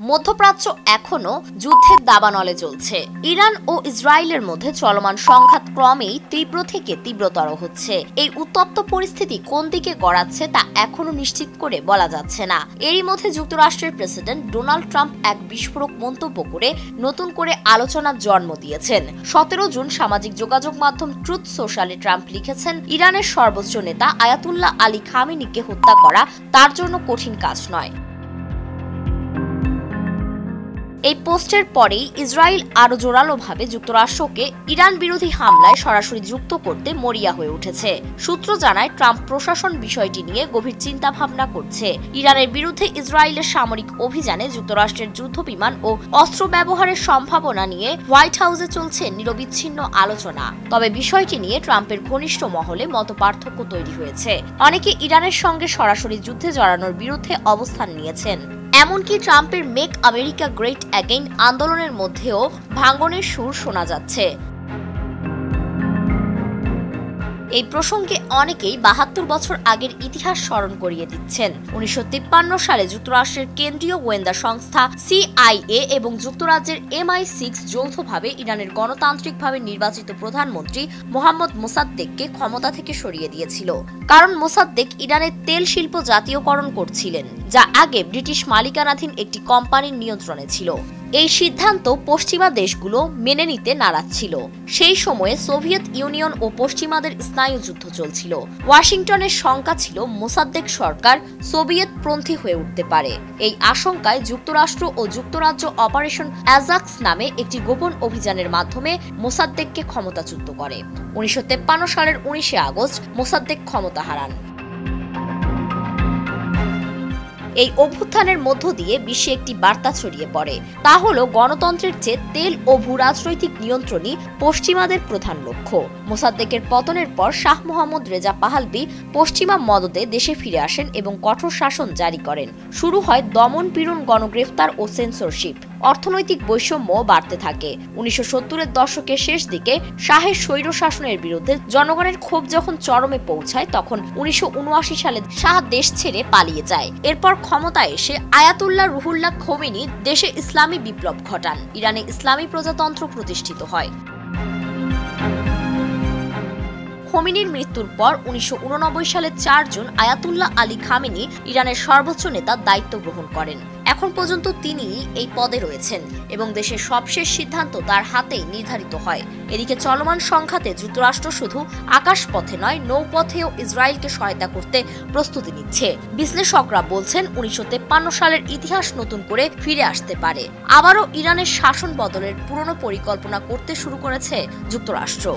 মধ্যপ্রাচ্য এখনো যুদ্ধের দাবানলে চলছে। ইরান ও ইসরায়েলের মধ্যে চলমান সংঘাত ক্রমেই তীব্র থেকে তীব্রতর হচ্ছে। এই উত্তপ্ত পরিস্থিতি কোন দিকে গড়াচ্ছে তা এখনো নিশ্চিত করে বলা যাচ্ছে না। এরই মধ্যে যুক্তরাষ্ট্রের প্রেসিডেন্ট ডোনাল্ড ট্রাম্প এক বিস্ফোরক মন্তব্য করে নতুন করে আলোচনার জন্ম দিয়েছেন। 17 জুন সামাজিক যোগাযোগ মাধ্যম ট্রুথ সোশ্যালে ট্রাম্প লিখেছেন, ইরানের সর্বোচ্চ নেতা আয়াতুল্লাহ আলী খামেনিকে হত্যা করা তার জন্য কঠিন কাজ নয়। এই পোস্টের পরেই ইসরায়েল আরো জোরালোভাবে যুক্তরাষ্ট্রকে ইরান বিরোধী হামলায় সরাসরি যুক্ত করতে মরিয়া হয়ে উঠেছে। সূত্র জানায়, ট্রাম্প প্রশাসন বিষয়টি নিয়ে গভীর চিন্তা ভাবনা করছে। ইরানের বিরুদ্ধে ইসরায়েলের সামরিক অভিযানে যুক্তরাষ্ট্রের যুদ্ধবিমান ও অস্ত্র ব্যবহারের সম্ভাবনা নিয়ে হোয়াইট হাউসে চলছে নিরবিচ্ছিন্ন আলোচনা। তবে বিষয়টি নিয়ে ট্রাম্পের ঘনিষ্ঠ মহলে মতপার্থক্য তৈরি হয়েছে। অনেকে ইরানের সঙ্গে সরাসরি যুদ্ধে জড়ানোর বিরুদ্ধে অবস্থান নিয়েছেন। এমনকি ট্রাম্পের মেক আমেরিকা গ্রেট অ্যাগেইন আন্দোলনের মধ্যেও ভাঙনের সুর শোনা যাচ্ছে। এই প্রসঙ্গে অনেকেই 72 বছর আগের ইতিহাস স্মরণ করিয়ে দিচ্ছেন। 1953 সালে যুক্তরাষ্ট্রের কেন্দ্রীয় গোয়েন্দা সংস্থা CIA এবং যুক্তরাজ্যের MI6 যৌথভাবে ইরানের গণতান্ত্রিকভাবে নির্বাচিত প্রধানমন্ত্রী মোহাম্মদ মোসাদ্দেককে ক্ষমতা থেকে সরিয়ে দিয়েছিল। কারণ মোসাদ্দেক ইরানের তেল শিল্প জাতীয়করণ করছিলেন, যা আগে ব্রিটিশ মালিকানাধীন একটি কোম্পানির নিয়ন্ত্রণে ছিল। এই সিদ্ধান্ত পশ্চিমা দেশগুলো মেনে নিতে নারাজ ছিল। সেই সময়ে সোভিয়েত ইউনিয়ন ও পশ্চিমাদের স্নায়ুযুদ্ধ চলছিল। ওয়াশিংটনের শঙ্কা ছিল মোসাদ্দেক সরকার সোভিয়েত পন্থী হয়ে উঠতে পারে। এই আশঙ্কায় যুক্তরাষ্ট্র ও যুক্তরাজ্য অপারেশন অ্যাজাক্স নামে একটি গোপন অভিযানের মাধ্যমে মোসাদ্দেককে ক্ষমতাচ্যুত করে। 1953 সালের 19 আগস্ট মোসাদ্দেক ক্ষমতা হারান। এই অভ্যুত্থানের মধ্য দিয়ে বিশ্বে একটি বার্তা ছড়িয়ে পড়ে, তা হলো গণতন্ত্রের চেয়ে তেল ও ভূরাজনৈতিক নিয়ন্ত্রণই পশ্চিমাদের প্রধান লক্ষ্য। মোসাদ্দেকের পতনের পর শাহ মোহাম্মদ রেজা পাহলভি পশ্চিমা মদদে দেশে ফিরে আসেন এবং কঠোর শাসন জারি করেন। শুরু হয় দমন পীড়ন, গণগ্রেফতার ও সেন্সরশিপ। অর্থনৈতিক বৈষম্য বাড়তে থাকে। 1970-এর দশকের শেষ দিকে শাহের স্বৈরশাসনের বিরুদ্ধে জনগণের ক্ষোভ যখন চরমে পৌঁছায়, তখন 1979 সালে শাহ দেশ ছেড়ে পালিয়ে যায়। এরপর ক্ষমতায় এসে আয়াতুল্লাহ রুহুল্লাহ খোমেনি দেশে ইসলামী বিপ্লব ঘটান। ইরানে ইসলামী প্রজাতন্ত্র প্রতিষ্ঠিত হয়। খোমেনির মৃত্যুর পর 1989 সালের 4 জুন আয়াতুল্লাহ আলী খামেনি ইরানের সর্বোচ্চ নেতার দায়িত্ব গ্রহণ করেন। এখন পর্যন্ত তিনিই এই পদে রয়েছেন এবং দেশের সবশেষ সিদ্ধান্ত তার হাতেই নির্ধারিত হয়। এদিকে চলমান সংঘাতে যুক্তরাষ্ট্র শুধু আকাশপথে নয়, নৌপথেও ইসরায়েলকে সহায়তা করতে প্রস্তুতি নিচ্ছে। বিশ্লেষকরা বলছেন, 1953 সালের ইতিহাস নতুন করে ফিরে আসতে পারে। আবারও ইরানের শাসন বদলের পুরনো পরিকল্পনা করতে শুরু করেছে যুক্তরাষ্ট্র।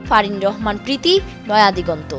ফারিন রহমান প্রীতি, নয়া দিগন্ত।